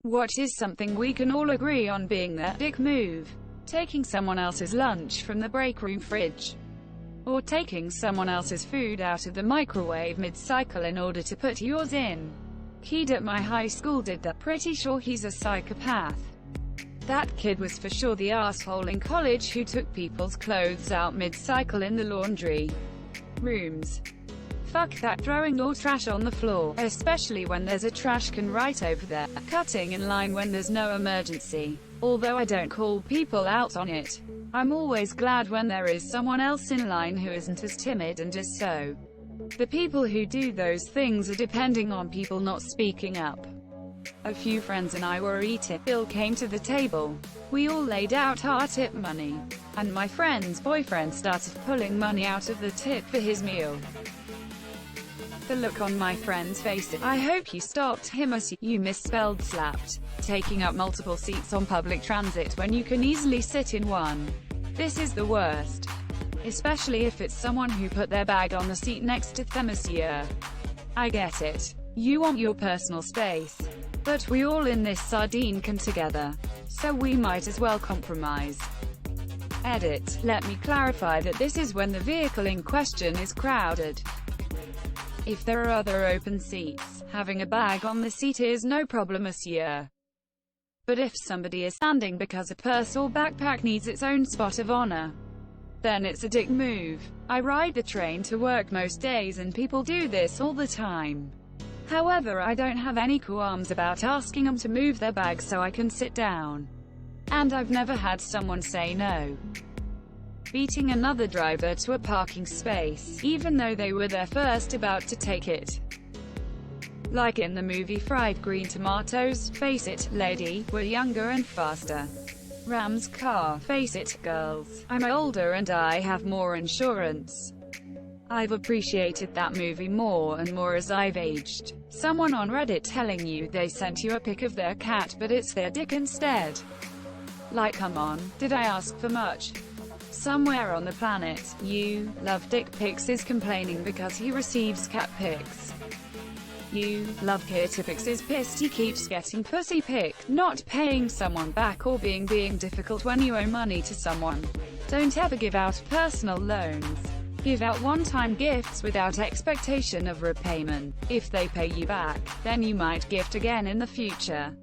What is something we can all agree on being the dick move? Taking someone else's lunch from the break room fridge. Or taking someone else's food out of the microwave mid-cycle in order to put yours in. Kid at my high school did that. Pretty sure he's a psychopath. That kid was for sure the asshole in college who took people's clothes out mid-cycle in the laundry rooms. Fuck that. Throwing your trash on the floor, especially when there's a trash can right over there. Cutting in line when there's no emergency. Although I don't call people out on it, I'm always glad when there is someone else in line who isn't as timid and just so. The people who do those things are depending on people not speaking up. A few friends and I were eating. Bill came to the table. We all laid out our tip money. And my friend's boyfriend started pulling money out of the tip for his meal. The look on my friend's face, I hope you stopped him as you misspelled slapped. Taking up multiple seats on public transit when you can easily sit in one. This is the worst. Especially if it's someone who put their bag on the seat next to them, monsieur. I get it. You want your personal space. But we all in this sardine can together. So we might as well compromise. Edit. Let me clarify that this is when the vehicle in question is crowded. If there are other open seats, having a bag on the seat is no problem, monsieur. But if somebody is standing because a purse or backpack needs its own spot of honor, then it's a dick move. I ride the train to work most days and people do this all the time. However, I don't have any qualms about asking them to move their bags so I can sit down. And I've never had someone say no. Beating another driver to a parking space, even though they were there first about to take it. Like in the movie Fried Green Tomatoes, face it, lady, we're younger and faster. Ram's car, face it, girls, I'm older and I have more insurance. I've appreciated that movie more and more as I've aged. Someone on Reddit telling you they sent you a pic of their cat but it's their dick instead. Like, come on, did I ask for much? Somewhere on the planet, you love dick pics is complaining because he receives cat pics. You love kitty pics is pissed he keeps getting pussy pic, not paying someone back or being difficult when you owe money to someone. Don't ever give out personal loans. Give out one-time gifts without expectation of repayment. If they pay you back, then you might gift again in the future.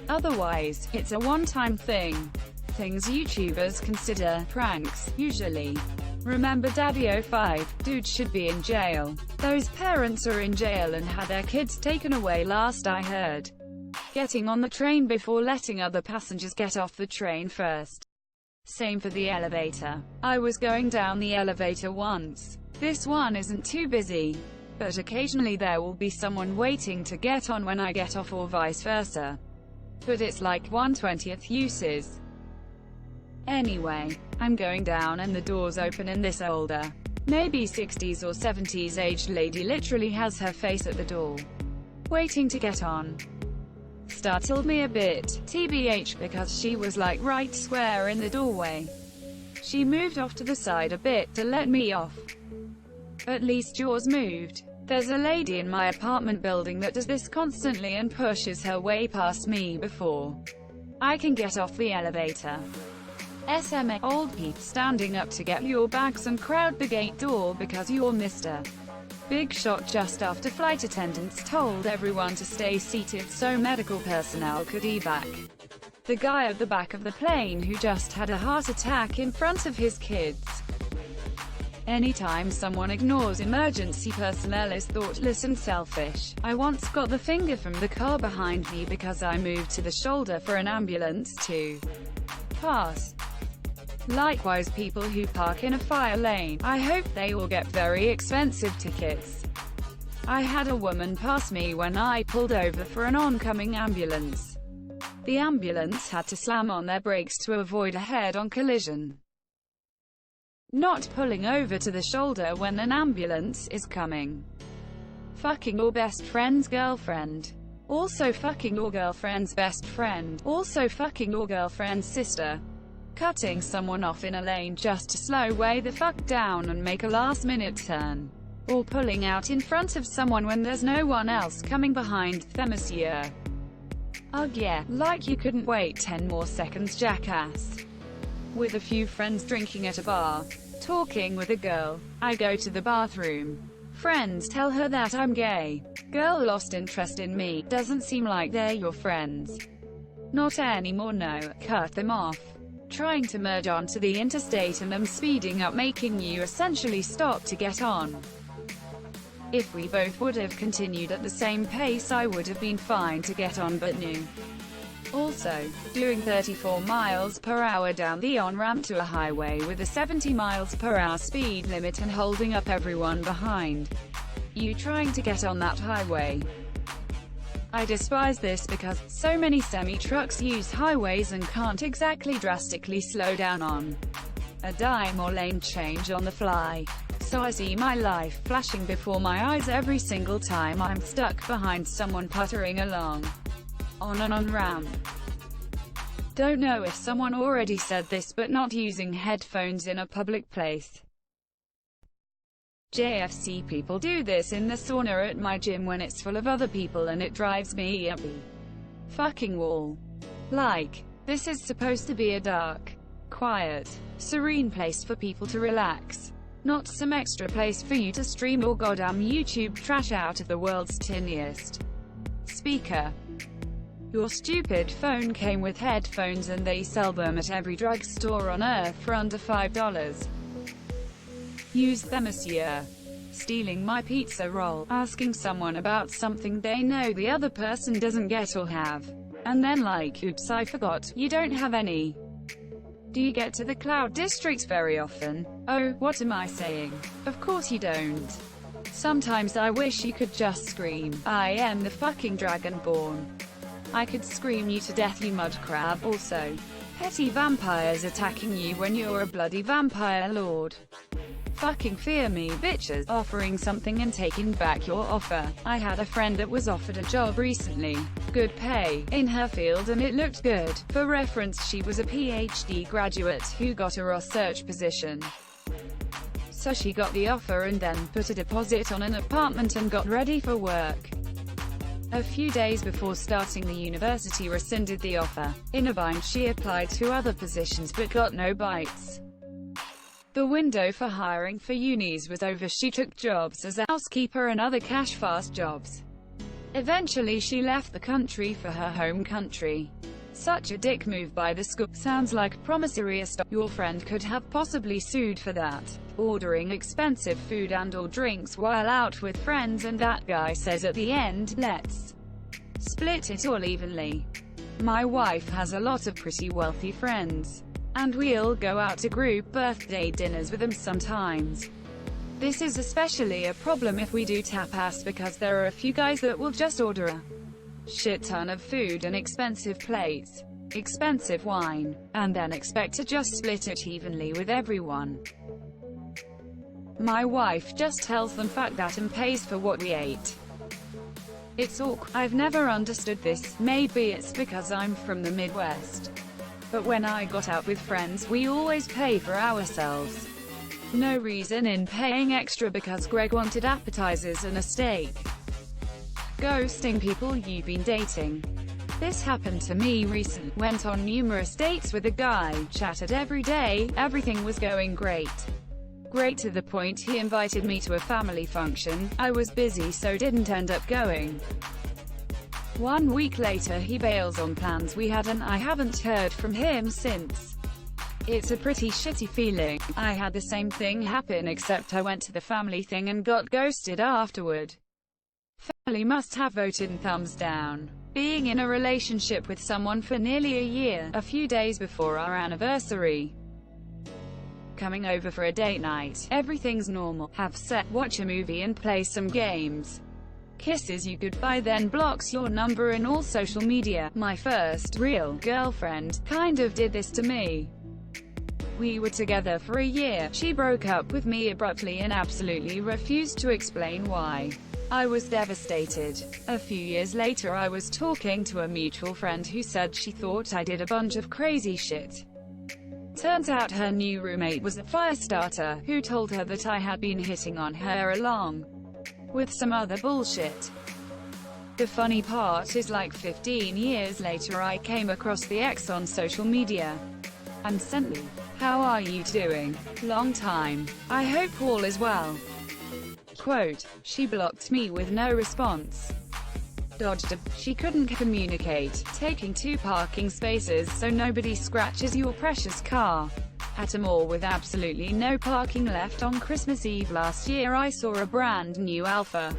Otherwise, it's a one-time thing. Things YouTubers consider pranks, usually. Remember Daddy05? Dude should be in jail. Those parents are in jail and had their kids taken away last I heard. Getting on the train before letting other passengers get off the train first. Same for the elevator. I was going down the elevator once. This one isn't too busy. But occasionally there will be someone waiting to get on when I get off or vice versa. But it's like 1/20th uses. Anyway, I'm going down and the doors open and this older, maybe 60s or 70s aged lady literally has her face at the door, waiting to get on. Startled me a bit, TBH, because she was like right square in the doorway. She moved off to the side a bit to let me off. At least yours moved. There's a lady in my apartment building that does this constantly and pushes her way past me before I can get off the elevator. SMA, old peep standing up to get your bags and crowd the gate door because you're Mr. Big Shot just after flight attendants told everyone to stay seated so medical personnel could evac the guy at the back of the plane who just had a heart attack in front of his kids. Anytime someone ignores emergency personnel is thoughtless and selfish. I once got the finger from the car behind me because I moved to the shoulder for an ambulance to pass. Likewise, people who park in a fire lane, I hope they all get very expensive tickets. I had a woman pass me when I pulled over for an oncoming ambulance. The ambulance had to slam on their brakes to avoid a head-on collision. Not pulling over to the shoulder when an ambulance is coming. Fucking your best friend's girlfriend. Also fucking your girlfriend's best friend. Also fucking your girlfriend's sister. Cutting someone off in a lane just to slow way the fuck down and make a last-minute turn. Or pulling out in front of someone when there's no one else coming behind them, monsieur. Ugh yeah, like you couldn't wait 10 more seconds, jackass. With a few friends drinking at a bar. Talking with a girl. I go to the bathroom. Friends tell her that I'm gay. Girl lost interest in me. Doesn't seem like they're your friends. Not anymore, no. Cut them off. Trying to merge onto the interstate and I'm speeding up, making you essentially stop to get on. If we both would have continued at the same pace, I would have been fine to get on, but no. Also, doing 34 miles per hour down the on-ramp to a highway with a 70 miles per hour speed limit and holding up everyone behind you trying to get on that highway. I despise this because so many semi-trucks use highways and can't exactly drastically slow down on a dime or lane change on the fly. So I see my life flashing before my eyes every single time I'm stuck behind someone puttering along on an on-ramp. Don't know if someone already said this, but not using headphones in a public place. JFC people do this in the sauna at my gym when it's full of other people and it drives me up the fucking wall. Like, this is supposed to be a dark, quiet, serene place for people to relax. Not some extra place for you to stream or goddamn YouTube trash out of the world's tiniest speaker. Your stupid phone came with headphones and they sell them at every drugstore on earth for under $5. Use them, monsieur. Stealing my pizza roll, asking someone about something they know the other person doesn't get or have. And then like, oops, I forgot, you don't have any. Do you get to the Cloud District very often? Oh, what am I saying? Of course you don't. Sometimes I wish you could just scream, I am the fucking Dragonborn. I could scream you to death, you mud crab. Also, petty vampires attacking you when you're a bloody vampire lord. Fucking fear me, bitches. Offering something and taking back your offer. I had a friend that was offered a job recently. Good pay, in her field, and it looked good. For reference, she was a PhD graduate who got a research position. So she got the offer and then put a deposit on an apartment and got ready for work. A few days before starting the university, rescinded the offer. In a bind, she applied to other positions but got no bites. The window for hiring for unis was over. She took jobs as a housekeeper and other cash-fast jobs. Eventually she left the country for her home country. Such a dick move by the school. Sounds like promissory stuff. Your friend could have possibly sued for that. Ordering expensive food and or drinks while out with friends, and that guy says at the end, let's split it all evenly. My wife has a lot of pretty wealthy friends, and we'll go out to group birthday dinners with them sometimes. This is especially a problem if we do tapas, because there are a few guys that will just order a shit ton of food and expensive plates, expensive wine, and then expect to just split it evenly with everyone. My wife just tells them fuck that and pays for what we ate. It's awkward. I've never understood this. Maybe it's because I'm from the Midwest. But when I got out with friends, we always pay for ourselves. No reason in paying extra because Greg wanted appetizers and a steak. Ghosting people you've been dating. This happened to me recently. Went on numerous dates with a guy, chatted every day, everything was going great. Great to the point he invited me to a family function. I was busy so didn't end up going. 1 week later he bails on plans we had and I haven't heard from him since. It's a pretty shitty feeling. I had the same thing happen, except I went to the family thing and got ghosted afterward. Family must have voted and thumbs down. Being in a relationship with someone for nearly a year, a few days before our anniversary. Coming over for a date night. Everything's normal. Have sex, watch a movie and play some games. Kisses you goodbye, then blocks your number and all social media. My first real girlfriend kind of did this to me. We were together for a year. She broke up with me abruptly and absolutely refused to explain why. I was devastated. A few years later I was talking to a mutual friend who said she thought I did a bunch of crazy shit. Turns out her new roommate was a firestarter, who told her that I had been hitting on her along with some other bullshit. The funny part is like 15 years later I came across the ex on social media and sent me, "How are you doing? Long time. I hope all is well." Quote, "She blocked me with no response. Dodged a, she couldn't communicate, taking 2 parking spaces so nobody scratches your precious car. At a mall with absolutely no parking left on Christmas Eve last year I saw a brand new Alpha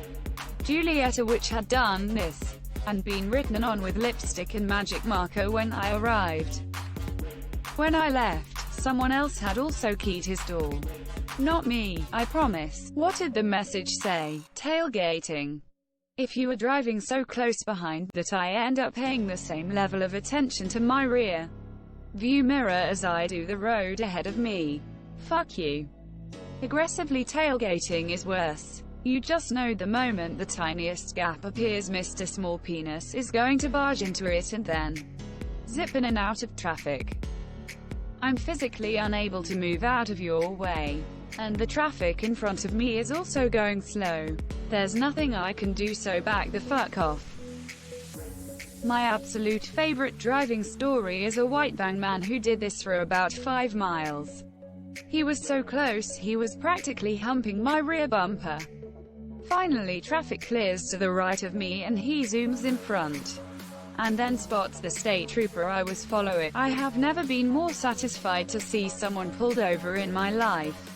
Giulietta which had done this, and been written on with lipstick and magic marker when I arrived. When I left, someone else had also keyed his door. Not me, I promise." What did the message say? Tailgating. "If you are driving so close behind, that I end up paying the same level of attention to my rear view mirror as I do the road ahead of me. Fuck you." Aggressively tailgating is worse. You just know the moment the tiniest gap appears Mr. Small Penis is going to barge into it and then zip in and out of traffic. I'm physically unable to move out of your way, and the traffic in front of me is also going slow. There's nothing I can do, so back the fuck off. My absolute favorite driving story is a white van man who did this for about 5 miles. He was so close, he was practically humping my rear bumper. Finally traffic clears to the right of me and he zooms in front, and then spots the state trooper I was following. I have never been more satisfied to see someone pulled over in my life.